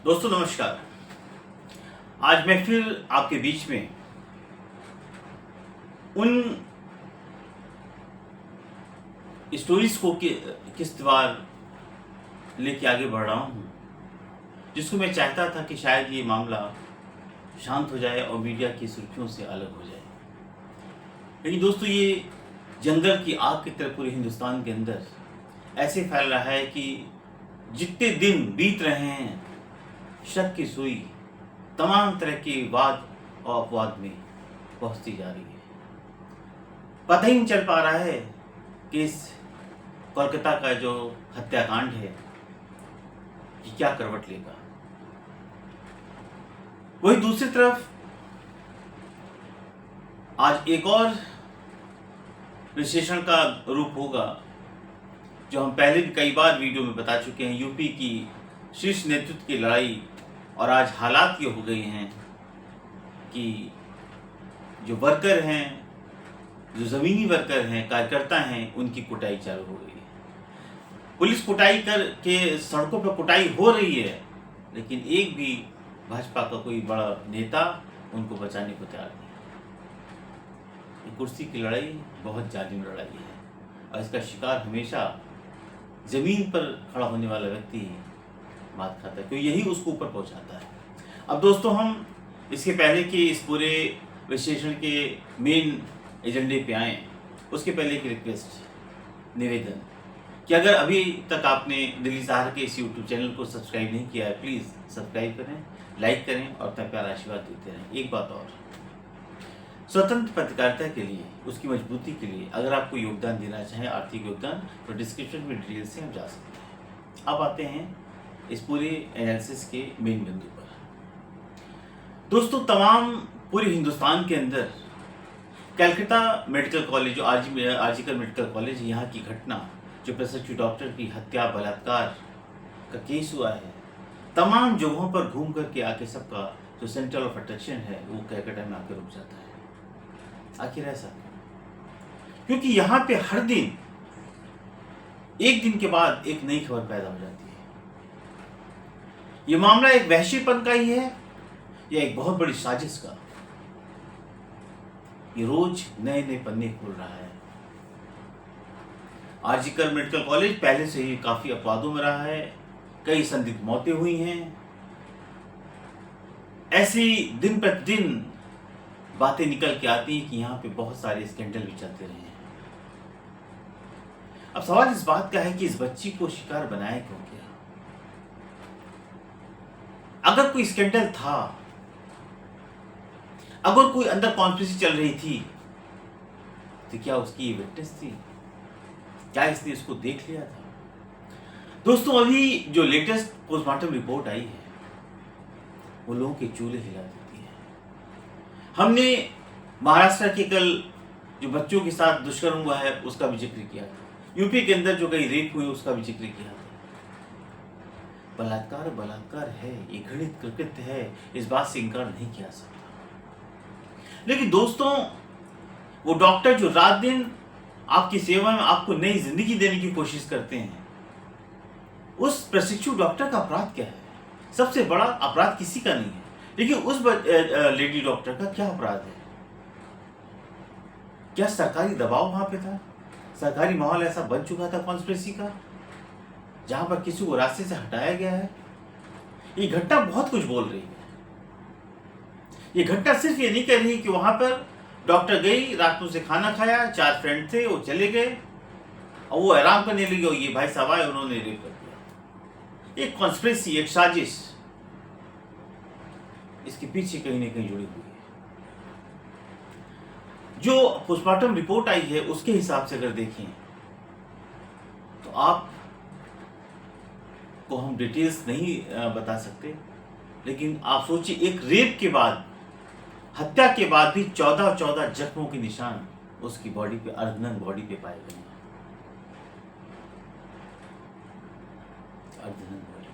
दोस्तों नमस्कार। आज मैं फिर आपके बीच में उन स्टोरीज को किस्तवार लेके आगे बढ़ रहा हूँ जिसको मैं चाहता था कि शायद ये मामला शांत हो जाए और मीडिया की सुर्खियों से अलग हो जाए। लेकिन दोस्तों ये जंगल की आग की तरह पूरे हिंदुस्तान के अंदर ऐसे फैल रहा है कि जितने दिन बीत रहे हैं शक की सुई तमाम तरह के वाद और अपवाद में पहुंचती जा रही है। पता ही नहीं चल पा रहा है कि इस कोलकाता का जो हत्याकांड है कि क्या करवट लेगा। वही दूसरी तरफ आज एक और विश्लेषण का रूप होगा जो हम पहले भी कई बार वीडियो में बता चुके हैं। यूपी की शीर्ष नेतृत्व की लड़ाई और आज हालात ये हो गए हैं कि जो वर्कर हैं, जो ज़मीनी वर्कर हैं, कार्यकर्ता हैं, उनकी कुटाई चालू हो गई है। पुलिस कुटाई करके सड़कों पर कुटाई हो रही है, लेकिन एक भी भाजपा का कोई बड़ा नेता उनको बचाने को तैयार नहीं है। ये कुर्सी की लड़ाई बहुत जालिम लड़ाई है और इसका शिकार हमेशा ज़मीन पर खड़ा होने वाला व्यक्ति मात खाता है, क्योंकि यही उसको ऊपर पहुंचाता है। अब दोस्तों हम इसके पहले कि इस पूरे विश्लेषण के मेन एजेंडे पे आए, उसके पहले एक रिक्वेस्ट, निवेदन कि अगर अभी तक आपने दिल्ली सहार के इस यूट्यूब चैनल को सब्सक्राइब नहीं किया है, प्लीज़ सब्सक्राइब करें, लाइक करें और अपना प्यारा आशीर्वाद देते रहें। एक बात और, स्वतंत्र पत्रकारिता के लिए, उसकी मजबूती के लिए अगर आपको योगदान देना चाहें, आर्थिक योगदान, तो डिस्क्रिप्शन में डिटेल से हम जा सकते हैं। अब आते हैं इस पूरे एनालिसिस के मेन बिंदु पर। दोस्तों तमाम पूरे हिंदुस्तान के अंदर कलकत्ता मेडिकल कॉलेज, जो आरजीकर मेडिकल कॉलेज, यहाँ की घटना, जो प्रशिक्षु डॉक्टर की हत्या बलात्कार का केस हुआ है, तमाम जगहों पर घूम करके आके सबका जो सेंटर ऑफ अट्रैक्शन है वो कलकत्ता में आकर रुक जाता है। आखिर ऐसा क्योंकि यहाँ पे हर दिन एक दिन के बाद एक नई खबर पैदा हो जाती है। ये मामला एक वहशीपन का ही है या एक बहुत बड़ी साजिश का? ये रोज नए नए पन्ने खोल रहा है। आरजीकर मेडिकल कॉलेज पहले से ही काफी अपवादों में रहा है, कई संदिग्ध मौतें हुई हैं। ऐसी दिन प्रतिदिन बातें निकल के आती हैं कि यहाँ पे बहुत सारे स्कैंडल भी चलते रहे हैं। अब सवाल इस बात का है कि इस बच्ची को शिकार बनाया क्यों गया? अगर कोई स्कैंडल था, अगर कोई अंदर कॉन्स्पिरेसी चल रही थी, तो क्या उसकी ये विटनेस थी? क्या इसने इसको देख लिया था? दोस्तों अभी जो लेटेस्ट पोस्टमार्टम रिपोर्ट आई है वो लोगों के चूल्हे हिला देती है। हमने महाराष्ट्र के कल जो बच्चों के साथ दुष्कर्म हुआ है उसका भी जिक्र किया था। यूपी के अंदर जो कई रेप हुए उसका भी जिक्र किया था। बलात्कार है, ये घृणित कृत्य है, इस बात से इनकार नहीं किया सकता। लेकिन दोस्तों वो डॉक्टर जो रात दिन आपकी सेवा में आपको नई जिंदगी देने की कोशिश करते हैं, उस प्रशिक्षु डॉक्टर का अपराध क्या है? सबसे बड़ा अपराध किसी का नहीं है, लेकिन उस लेडी डॉक्टर का क्या अपराध है? क्या सरकारी दबाव वहां पे था? सरकारी माहौल ऐसा बन चुका था कॉन्स्पिरेसी का, जहां पर किसी को रास्ते से हटाया गया है? ये घटना बहुत कुछ बोल रही है। ये घटना सिर्फ ये नहीं कह रही कि वहां पर डॉक्टर गई, रात में से खाना खाया, 4 फ्रेंड थे, वो चले गए और वो आराम करने लगे और ये भाई साहब आए, उन्होंने रेप कर दिया। एक कॉन्स्पिरेसी, एक साजिश इसके पीछे कहीं ना कहीं जुड़ी हुई है। जो पोस्टमार्टम रिपोर्ट आई है उसके हिसाब से अगर देखें तो आप को हम डिटेल्स नहीं बता सकते, लेकिन आप सोचिए एक रेप के बाद, हत्या के बाद भी 14 जख्मों के निशान उसकी बॉडी पे, अर्धनग्न बॉडी पे पाए गए। अर्धनग्न बॉडी पे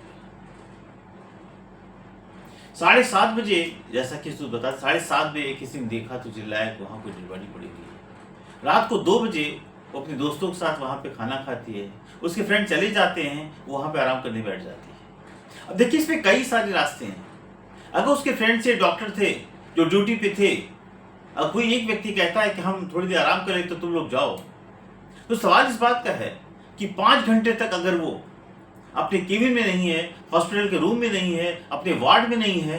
7:30 बजे, जैसा कि तू बता, 7:30 बजे किसी ने देखा तो चिल्लाया कि वहां कोई डेड बॉडी पड़ी हुई है। रात को 2 बजे वो अपने दोस्तों के साथ वहाँ पे खाना खाती है, उसके फ्रेंड चले जाते हैं, वो वहाँ पे आराम करने बैठ जाती है। अब देखिए इसमें कई सारे रास्ते हैं। अगर उसके फ्रेंड से डॉक्टर थे जो ड्यूटी पे थे, अगर कोई एक व्यक्ति कहता है कि हम थोड़ी देर आराम करें तो तुम लोग जाओ, तो सवाल इस बात का है कि 5 घंटे तक अगर वो अपने केबिन में नहीं है, हॉस्पिटल के रूम में नहीं है, अपने वार्ड में नहीं है,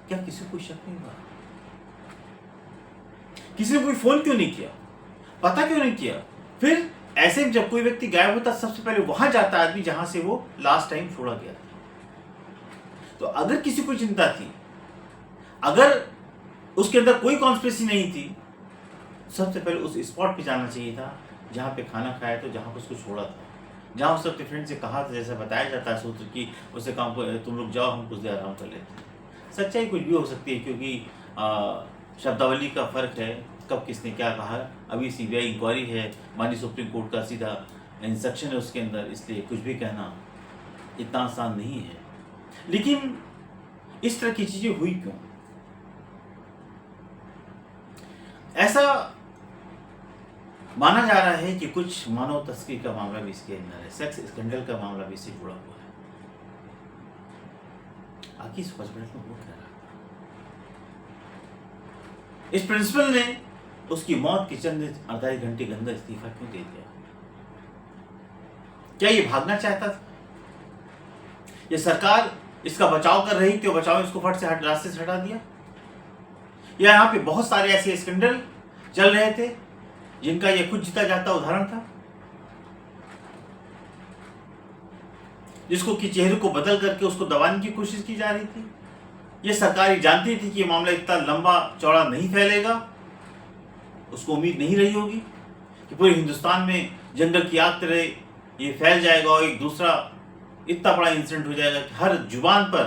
क्या किसी को कोई शक नहीं हुआ? किसी ने कोई फोन क्यों नहीं किया? पता क्यों नहीं किया? फिर ऐसे में जब कोई व्यक्ति गायब होता सबसे पहले वहां जाता आदमी जहां से वो लास्ट टाइम छोड़ा गया था। तो अगर किसी को चिंता थी, अगर उसके अंदर कोई कॉन्स्पिरेसी नहीं थी, सबसे पहले उस स्पॉट पे जाना चाहिए था जहाँ पे खाना खाया तो जहाँ पे उसको छोड़ा था, जहाँ उसने अपने फ्रेंड से कहा था, जैसा बताया जाता है सूत्र की, उससे काम तुम लोग जाओ हम कुछ देर आराम कर लेते हैं। सच्चाई कुछ भी हो सकती है क्योंकि शब्दावली का फर्क है, कब किसने क्या कहा। अभी सीबीआई इंक्वायरी है, माननीय सुप्रीम कोर्ट का सीधा इंस्ट्रक्शन है उसके अंदर, इसलिए कुछ भी कहना इतना आसान नहीं है। लेकिन इस तरह की चीजें हुई क्यों? ऐसा माना जा रहा है कि कुछ मानव तस्करी का मामला भी इसके अंदर है, सेक्स स्कैंडल का मामला भी इससे जुड़ा हुआ है। आखिर इस हॉस्पिटल में वो क्या रहा? इस प्रिंसिपल ने उसकी मौत के चंद 48 घंटे के अंदर इस्तीफा क्यों दे दिया? क्या ये भागना चाहता था? ये सरकार इसका बचाव कर रही थी, बचाव इसको फट से रास्ते से हटा दिया? या यहाँ पे बहुत सारे ऐसे स्कैंडल चल रहे थे जिनका ये खुद जीता जाता उदाहरण था, जिसको कि चेहरे को बदल करके उसको दबाने की कोशिश की जा रही थी। ये सरकार ये जानती थी कि ये मामला इतना लंबा चौड़ा नहीं फैलेगा, उसको उम्मीद नहीं रही होगी कि पूरे हिंदुस्तान में जंगल की आग तरह ये फैल जाएगा और एक दूसरा इतना बड़ा इंसिडेंट हो जाएगा कि हर जुबान पर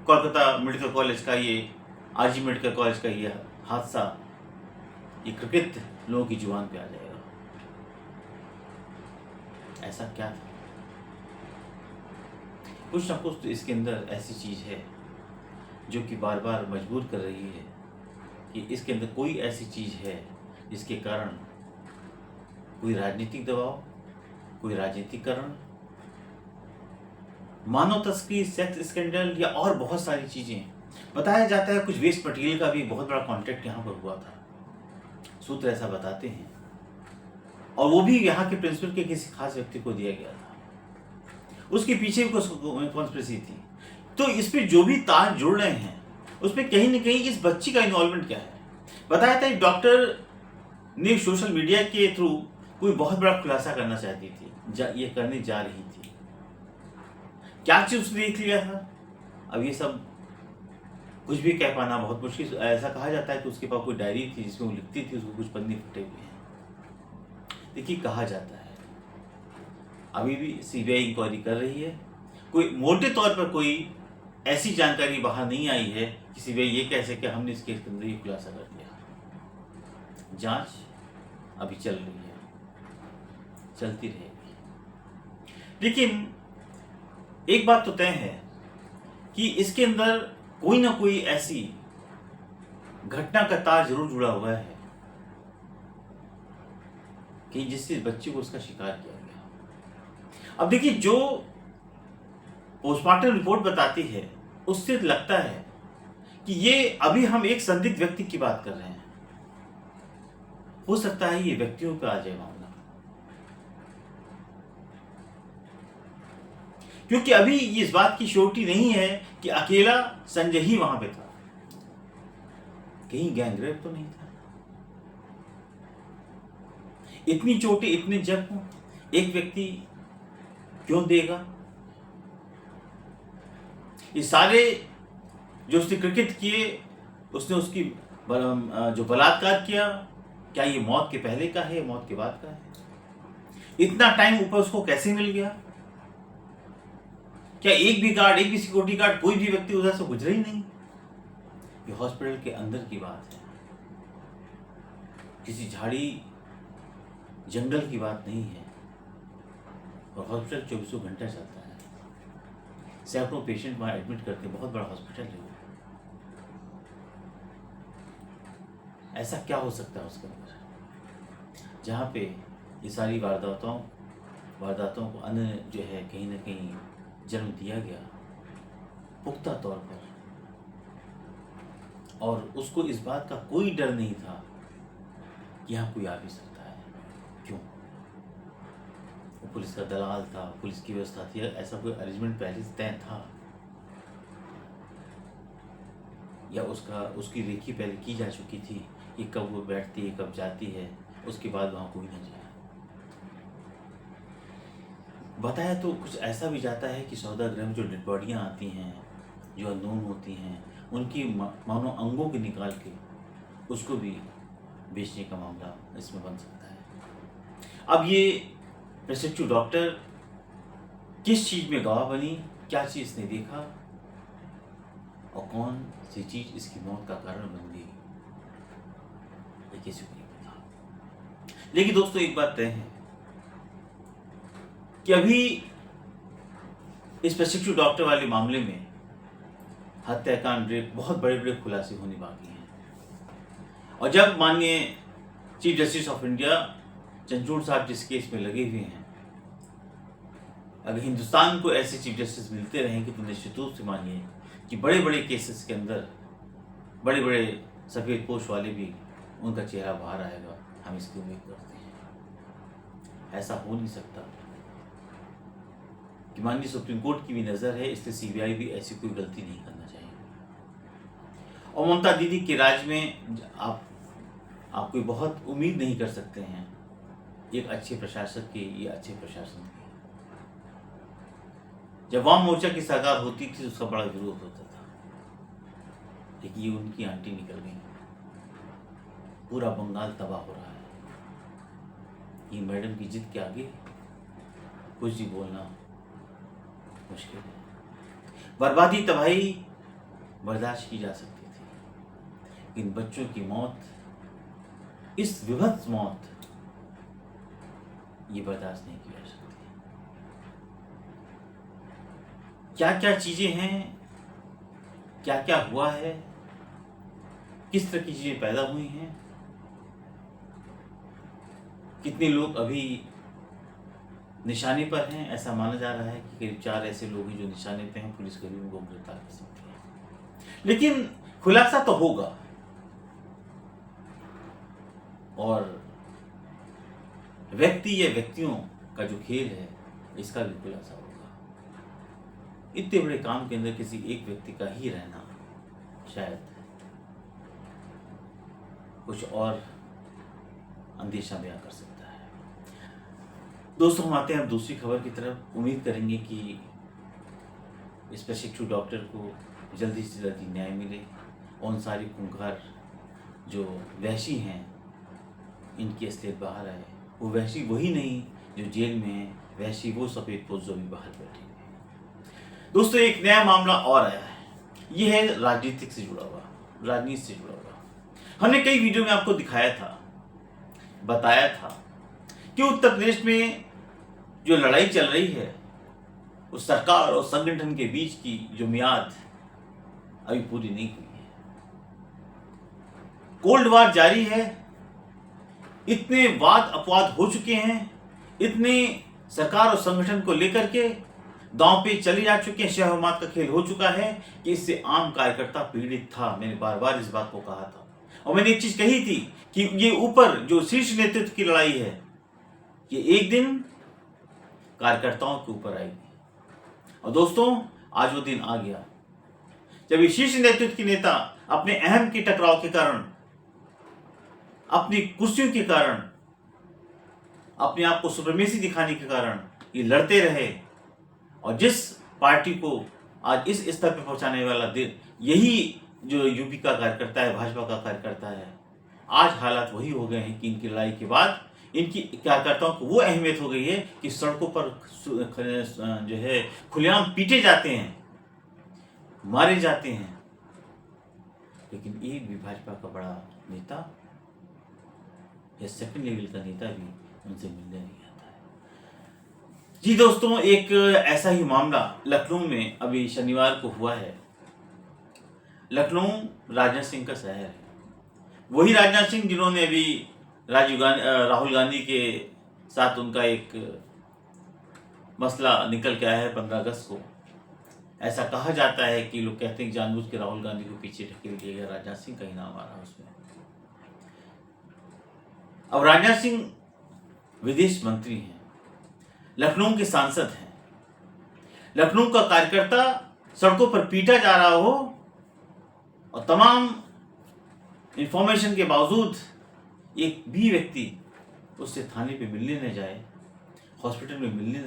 कोलकाता मेडिकल कॉलेज का ये, आरजी मेडिकल कॉलेज का ये हादसा, ये कृत्य लोगों की जुबान पे आ जाएगा। ऐसा क्या था? कुछ ना कुछ तो इसके अंदर ऐसी चीज है जो कि बार बार मजबूर कर रही है कि इसके अंदर कोई ऐसी चीज है जिसके कारण कोई राजनीतिक दबाव, कोई राजनीतिकरण, मानव तस्करी, सेक्स स्कैंडल या और बहुत सारी चीजें। बताया जाता है कुछ वेस्ट मटेरियल का भी बहुत बड़ा कॉन्ट्रैक्ट यहाँ पर हुआ था, सूत्र ऐसा बताते हैं, और वो भी यहाँ के प्रिंसिपल के किसी खास व्यक्ति को दिया गया था। उसके पीछे भी कॉन्स्पिरेसी थी। तो इस पे जो भी तार जुड़ रहे हैं उस पे कहीं ना कहीं इस बच्ची का इन्वॉल्वमेंट क्या है? बताया था डॉक्टर ने सोशल मीडिया के थ्रू कोई बहुत बड़ा खुलासा करना चाहती थी, ये करने जा रही थी। क्या चीज उसने देख लिया था? अब ये सब कुछ भी कह पाना बहुत मुश्किल। ऐसा कहा जाता है कि उसके पास कोई डायरी थी जिसमें वो लिखती थी, उसको कुछ पन्ने फटे हुए हैं। देखिए कहा जाता है अभी भी सीबीआई इंक्वायरी कर रही है, कोई मोटे तौर पर कोई ऐसी जानकारी बाहर नहीं आई है कि सीबीआई ये कह सके हमने इस केस के अंदर ये खुलासा कर दिया। जांच अभी चल रही है, चलती रहेगी। लेकिन एक बात तो तय है कि इसके अंदर कोई ना कोई ऐसी घटना का तार जरूर जुड़ा हुआ है कि जिससे बच्चे को उसका शिकार किया गया। अब देखिए जो पोस्टमार्टम रिपोर्ट बताती है उससे लगता है कि ये अभी हम एक संदिग्ध व्यक्ति की बात कर रहे हैं। हो सकता है ये व्यक्तियों पे आ जाए मामला, क्योंकि अभी इस बात की श्योरिटी नहीं है कि अकेला संजय ही वहां पे था, कहीं गैंगरेप तो नहीं था। इतनी चोटें, इतने जख्म एक व्यक्ति क्यों देगा? ये सारे जो उसने क्रिकेट किए, उसने उसकी जो बलात्कार किया, क्या ये मौत के पहले का है, मौत के बाद का है? इतना टाइम ऊपर उसको कैसे मिल गया? क्या एक भी गार्ड, एक भी सिक्योरिटी गार्ड, कोई भी व्यक्ति उधर से गुजरा ही नहीं? ये हॉस्पिटल के अंदर की बात है, किसी झाड़ी जंगल की बात नहीं है। और हॉस्पिटल 24 घंटा चलता है, सैकड़ों पेशेंट वहां एडमिट करते, बहुत बड़ा हॉस्पिटल है वो। ऐसा क्या हो सकता है उसके अंदर जहाँ पे ये सारी वारदातों को अन्य जो है कहीं ना कहीं जन्म दिया गया? पुख्ता तौर पर, और उसको इस बात का कोई डर नहीं था कि यहाँ कोई आ भी सकता है। क्यों? वो पुलिस का दलाल था, पुलिस की व्यवस्था थी, ऐसा कोई अरेंजमेंट पहले से तय था, या उसकी रेखी पहले की जा चुकी थी कि कब वो बैठती है, कब जाती है, उसके बाद वहाँ कोई न जाए। बताया तो कुछ ऐसा भी जाता है कि 14 ग्राम जो डेड बॉडियाँ आती हैं, जो अननोन होती हैं, उनकी मानो अंगों के निकाल के उसको भी बेचने का मामला इसमें बन सकता है। अब ये प्रिस्क्रिप्टिव डॉक्टर किस चीज़ में गवाह बनी, क्या चीज़ इसने देखा और कौन सी चीज़ इसकी मौत का कारण बन गई, ये किसी को नहीं पता। लेकिन दोस्तों एक बात तय है कि अभी इस प्रिस्क्रिप्टिव डॉक्टर वाले मामले में हत्याकांड, रेप, बहुत बड़े बड़े खुलासे होने बाकी हैं। और जब माननीय chief justice of India Chandrachud साहब जिस केस में लगे हुए हैं, अगर हिंदुस्तान को ऐसे चीफ जस्टिस मिलते रहेंगे तो निश्चित रूप से मानिए कि बड़े बड़े केसेस के अंदर बड़े बड़े सफेद पोश वाले भी उनका चेहरा बाहर आएगा, हम इसकी उम्मीद करते हैं। ऐसा हो नहीं सकता कि माननीय सुप्रीम कोर्ट की भी नज़र है, इसलिए सीबीआई भी ऐसी कोई गलती नहीं करना चाहिए। और ममता दीदी के राज में आप कोई बहुत उम्मीद नहीं कर सकते हैं एक अच्छे प्रशासक की या अच्छे प्रशासन की। जब वाम मोर्चा की सरकार होती थी तो उसका बड़ा विरोध होता था, लेकिन ये उनकी आंटी निकल गई, पूरा बंगाल तबाह हो रहा है। ये मैडम की जिद के आगे कुछ भी बोलना मुश्किल है। बर्बादी तबाही बर्दाश्त की जा सकती थी, लेकिन बच्चों की मौत, इस विभत्स मौत, ये बर्दाश्त नहीं की जा सकती। क्या क्या चीजें हैं, क्या क्या हुआ है, किस तरह की चीजें पैदा हुई हैं, कितने लोग अभी निशाने पर हैं। ऐसा माना जा रहा है कि करीब 4 ऐसे लोग हैं जो निशाने पे हैं, पुलिस कभी उनको गिरफ्तार कर सकती है। लेकिन खुलासा तो होगा और व्यक्ति या व्यक्तियों का जो खेल है इसका भी खुलासा होगा। इतने बड़े काम के अंदर किसी एक व्यक्ति का ही रहना शायद कुछ और अंदेशा बयां कर सकता है। दोस्तों हम आते हैं अब दूसरी खबर की तरफ। उम्मीद करेंगे कि इस प्रशिक्षु डॉक्टर को जल्दी से जल्दी न्याय मिले और उन सारी खूंखार जो वहशी हैं इनकी असलियत बाहर आए। वो वहशी वही नहीं जो जेल में है, वहशी वो सफेद पोश जो भी बाहर बैठे हैं। दोस्तों एक नया मामला और आया है, ये है राजनीति से जुड़ा हुआ। हमने कई वीडियो में आपको दिखाया था, बताया था कि उत्तर प्रदेश में जो लड़ाई चल रही है उस सरकार और संगठन के बीच की जो मियाद अभी पूरी नहीं हुई है। कोल्ड वार जारी है, इतने वाद अपवाद हो चुके हैं, इतने सरकार और संगठन को लेकर के दांव पे चले जा चुके हैं, शह मात का खेल हो चुका है कि इससे आम कार्यकर्ता पीड़ित था। मैंने बार बार इस बात को कहा था और मैंने एक चीज कही थी कि ये ऊपर जो शीर्ष नेतृत्व की लड़ाई है ये एक दिन कार्यकर्ताओं के ऊपर आएगी। और दोस्तों आज वो दिन आ गया जब ये शीर्ष नेतृत्व के नेता अपने अहम के टकराव के कारण, अपनी कुर्सियों के कारण, अपने आप को सुप्रीमेसी दिखाने के कारण ये लड़ते रहे। और जिस पार्टी को आज इस स्तर पर पहुंचाने वाला दिन यही जो यूपी का कार्यकर्ता है, भाजपा का कार्यकर्ता है, आज हालात वही हो गए हैं कि इनकी लड़ाई के बाद इनकी कार्यकर्ताओं को वो अहमियत हो गई है कि सड़कों पर जो है खुलेआम पीटे जाते हैं, मारे जाते हैं, लेकिन एक भी भाजपा का बड़ा नेता या सेकंड लेवल का नेता भी उनसे मिलने नहीं आता है। जी दोस्तों एक ऐसा ही मामला लखनऊ में अभी शनिवार को हुआ है। लखनऊ राजनाथ सिंह का शहर है, वही राजनाथ सिंह जिन्होंने अभी राहुल गांधी के साथ उनका एक मसला निकल के आया है 15 अगस्त को, ऐसा कहा जाता है कि लोग कहते हैं कि जानबूझ के राहुल गांधी को पीछे ढकेल दिया गया, राजनाथ सिंह का ही नाम आ रहा है उसमें। अब राजनाथ सिंह विदेश मंत्री हैं, लखनऊ के सांसद हैं, लखनऊ का कार्यकर्ता सड़कों पर पीटा जा रहा हो और तमाम इंफॉर्मेशन के बावजूद एक भी व्यक्ति उससे थाने पे मिलने न जाए, हॉस्पिटल में मिलने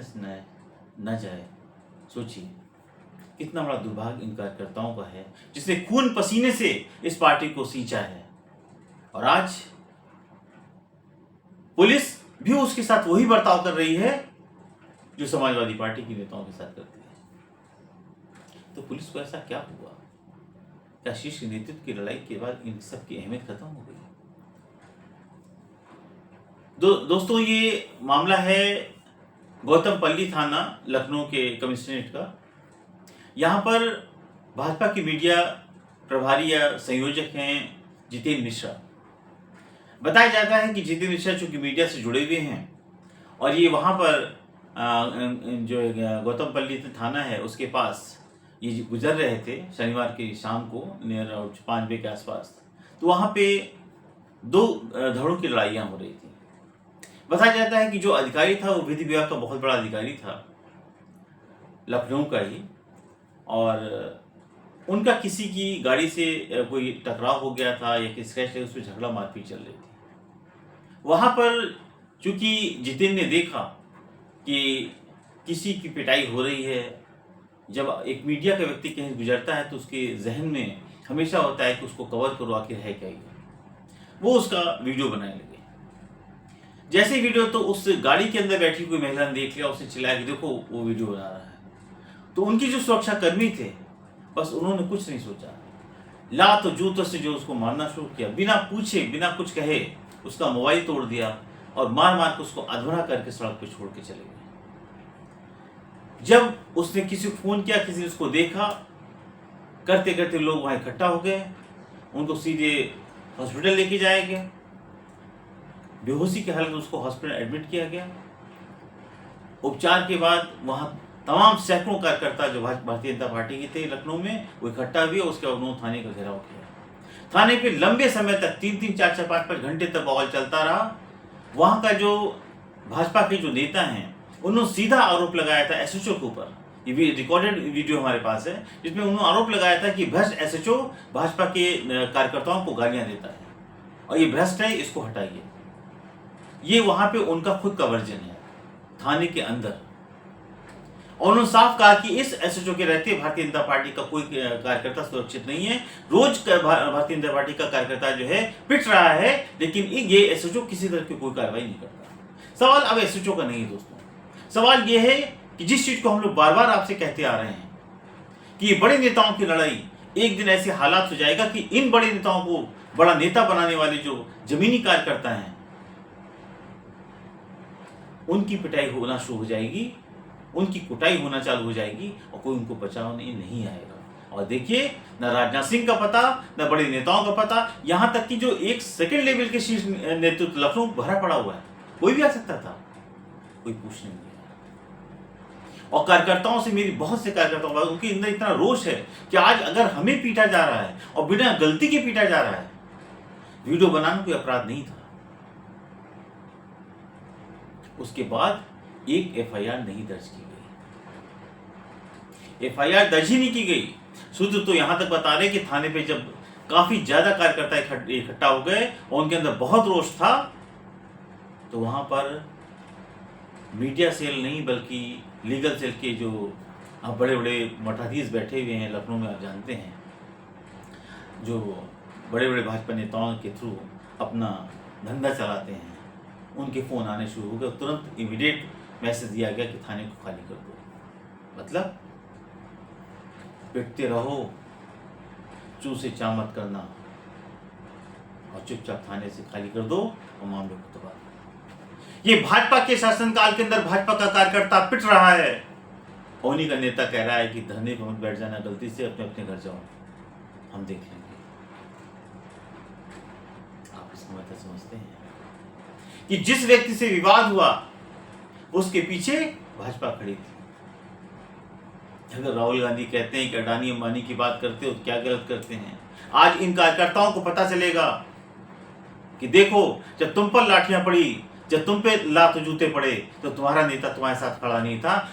न जाए। सोचिए कितना बड़ा दुर्भाग्य इन कार्यकर्ताओं का है, जिसने खून पसीने से इस पार्टी को सींचा है। और आज पुलिस भी उसके साथ वही बर्ताव कर रही है जो समाजवादी पार्टी के नेताओं के साथ करती है। तो पुलिस को ऐसा क्या हुआ? क्या शीर्ष नेतृत्व की लड़ाई के बाद इन सब की अहमियत खत्म हो गई? दोस्तों, ये मामला है गौतमपल्ली थाना लखनऊ के कमिश्नरेट का। यहाँ पर भाजपा की मीडिया प्रभारी या संयोजक हैं जितेंद्र मिश्रा। बताया जाता है कि जितेंद्र मिश्रा चूंकि मीडिया से जुड़े हुए हैं और ये वहाँ पर जो गौतमपल्ली थाना है उसके पास ये गुजर रहे थे शनिवार की शाम को नियर अबाउट 5 बजे के आसपास। तो वहाँ पे 2 धड़ों की लड़ाइयाँ हो रही थी। बताया जाता है कि जो अधिकारी था वो विधि विभाग का बहुत बड़ा अधिकारी था, लखनऊ का ही, और उनका किसी की गाड़ी से कोई टकराव हो गया था या किसी स्क्रैच उस पर झगड़ा मारपीट चल रही थी। वहाँ पर चूंकि जितेंद्र ने देखा कि किसी की पिटाई हो रही है, जब एक मीडिया का व्यक्ति कहीं गुजरता है तो उसके जहन में हमेशा होता है कि उसको कवर करो, आखिर है क्या ये। वो उसका वीडियो बनाने लगे। जैसे वीडियो तो उस गाड़ी के अंदर बैठी कोई महिला ने देख लिया, उसने चिल्लाया कि देखो वो वीडियो बना रहा है। तो उनकी जो सुरक्षा कर्मी थे बस उन्होंने कुछ नहीं सोचा, लात और जूतों से जो उसको मारना शुरू किया, बिना पूछे बिना कुछ कहे उसका मोबाइल तोड़ दिया और मार मार के उसको अधमरा करके सड़क पे छोड़ के चले गए। जब उसने किसी को फोन किया, किसी ने उसको देखा, करते करते लोग वहां इकट्ठा हो गए, उनको सीधे हॉस्पिटल लेके जाया गया। बेहोशी की हालत में उसको हॉस्पिटल एडमिट किया गया। उपचार के बाद वहां तमाम सैकड़ों कार्यकर्ता जो भारतीय जनता पार्टी के थे लखनऊ में, वो इकट्ठा हुए। उसके बाद उन्होंने थाने का घेराव किया। थाने पे लंबे समय तक 3-3, 4-4, 5-5 घंटे तक बवाल चलता रहा। वहां का जो भाजपा के जो नेता हैं उन्होंने सीधा आरोप लगाया था एसएचओ के ऊपर। ये रिकॉर्डेड वीडियो हमारे पास है जिसमें उन्होंने आरोप लगाया था कि भ्रष्ट एसएचओ भाजपा के कार्यकर्ताओं को गालियां देता है और ये भ्रष्ट है, इसको हटाइए। ये वहां पे उनका खुद का वर्जन है थाने के अंदर। और उन्होंने साफ कहा कि इस एसएचओ के रहते भारतीय जनता पार्टी का कोई कार्यकर्ता सुरक्षित नहीं है। रोज भारतीय जनता पार्टी का कार्यकर्ता जो है पिट रहा है, लेकिन ये एसएचओ किसी तरह की कोई कार्रवाई नहीं करता। सवाल अब एसएचओ का नहीं है दोस्तों, सवाल ये है कि जिस चीज को हम लोग बार बार आपसे कहते आ रहे हैं कि ये बड़े नेताओं की लड़ाई, एक दिन ऐसे हालात हो जाएगा कि इन बड़े नेताओं को बड़ा नेता बनाने वाले जो जमीनी कार्यकर्ता हैं उनकी पिटाई होना शुरू हो जाएगी, उनकी कुटाई होना चालू हो जाएगी और कोई उनको बचाने नहीं आएगा। और देखिए, न राजनाथ सिंह का पता, न बड़े नेताओं का पता, यहां तक कि जो एक सेकंड लेवल के शीर्ष नेतृत्व लखनऊ भरा पड़ा हुआ है, कोई भी आ सकता था, कोई पूछने नहीं। और कार्यकर्ताओं से, मेरी बहुत से कार्यकर्ताओं का, उनके अंदर इतना रोष है कि आज अगर हमें पीटा जा रहा है और बिना गलती के पीटा जा रहा है, वीडियो बनाना कोई अपराध नहीं था, उसके बाद एक एफआईआर नहीं दर्ज की गई। एफआईआर दर्ज ही नहीं की गई। सूत्र तो यहां तक बता रहे कि थाने पे जब काफी ज्यादा कार्यकर्ता इकट्ठा हो गए और उनके अंदर बहुत रोष था, तो वहां पर मीडिया सेल नहीं बल्कि लीगल सेल के जो बड़े बड़े मठाधीश बैठे हुए हैं लखनऊ में, आप जानते हैं, जो बड़े बड़े भाजपा नेताओं के थ्रू अपना धंधा चलाते हैं, उनके फ़ोन आने शुरू हो गए। तुरंत इमीडिएट मैसेज दिया गया कि थाने को खाली कर दो। मतलब पिटते रहो, चू से चा मत करना और चुपचाप थाने से खाली कर दो और मामले को दबा दो। ये भाजपा के शासनकाल के अंदर भाजपा का कार्यकर्ता पिट रहा है और उन्हीं का नेता कह रहा है कि धरने पर मत बैठ जाना, गलती से अपने अपने घर जाओ, हम देख लेंगे। आप इसका मतलब समझते हैं कि जिस व्यक्ति से विवाद हुआ उसके पीछे भाजपा खड़ी थी। अगर राहुल गांधी कहते हैं कि अडानी अंबानी की बात करते हो तो क्या गलत करते हैं। आज इन कार्यकर्ताओं को पता चलेगा कि देखो, जब तुम पर लाठियां पड़ी, जब तुम पे लात जूते पड़े, तो तुम्हारा नेता तुम्हारे साथ खड़ा नहीं था।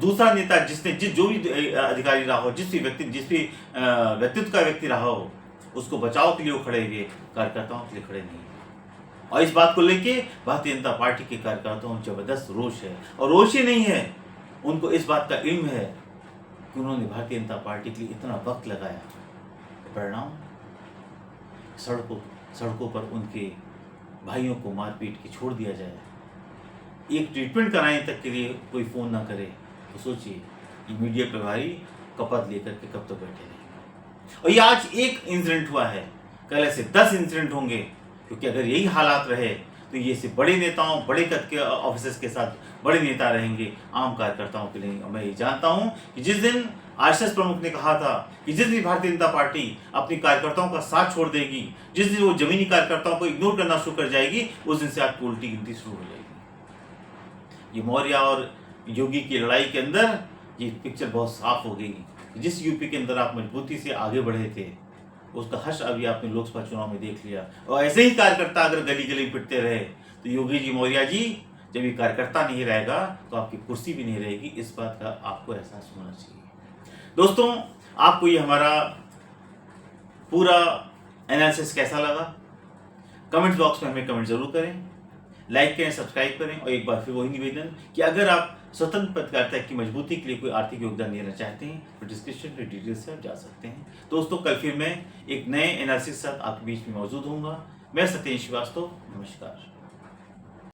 दूसरा नेता जिसने जो भी अधिकारी रहा हो, जिस भी व्यक्तित्व का व्यक्ति रहा हो, उसको बचाव के लिए वो खड़े हुए, कार्यकर्ताओं के लिए खड़े नहीं। और इस बात को लेके भारतीय जनता पार्टी के कार्यकर्ताओं में जबरदस्त रोष है। और रोष ही नहीं है, उनको इस बात का इल्म है कि उन्होंने भारतीय जनता पार्टी के लिए इतना वक्त लगाया, परिणाम सड़कों पर उनके भाइयों को मार पीट के छोड़ दिया जाए, एक ट्रीटमेंट कराने तक के लिए कोई फ़ोन ना करे। तो सोचिए कि मीडिया प्रभारी का पद लेकर के कब तक बैठे रहेंगे। और ये आज एक इंसिडेंट हुआ है, कल ऐसे 10 इंसिडेंट होंगे, क्योंकि अगर यही हालात रहे तो ये से बड़े नेताओं, बड़े कद के ऑफिसर्स के साथ बड़े नेता रहेंगे, आम कार्यकर्ताओं के लिए। मैं ये जानता हूं कि जिस दिन आरएसएस प्रमुख ने कहा था कि जिस दिन भारतीय जनता पार्टी अपनी कार्यकर्ताओं का साथ छोड़ देगी, जिस दिन वो जमीनी कार्यकर्ताओं को इग्नोर करना शुरू कर जाएगी, उस दिन से आपकी उल्टी गिनती शुरू हो जाएगी। ये मौर्य और योगी की लड़ाई के अंदर ये पिक्चर बहुत साफ हो गई। जिस यूपी के अंदर आप मजबूती से आगे बढ़े थे, उसका हर्ष अभी आपने लोकसभा चुनाव में देख लिया। और ऐसे ही कार्यकर्ता अगर गली गली पिटते रहे तो योगी जी, मौर्य जी, जब ये कार्यकर्ता नहीं रहेगा तो आपकी कुर्सी भी नहीं रहेगी। इस बात का आपको एहसास होना चाहिए। दोस्तों, आपको ये हमारा पूरा एनालिसिस कैसा लगा? कमेंट बॉक्स में हमें कमेंट जरूर करें, लाइक करें, सब्सक्राइब करें। और एक बार फिर वही निवेदन कि अगर आप स्वतंत्र पत्रकारिता की मजबूती के लिए कोई आर्थिक योगदान देना चाहते हैं तो डिस्क्रिप्शन में डिटेल्स से आप जा सकते हैं। दोस्तों, कल फिर मैं एक नए एनालिसिस के साथ आपके बीच में मौजूद होऊंगा। मैं सत्येंद्र श्रीवास्तव, नमस्कार।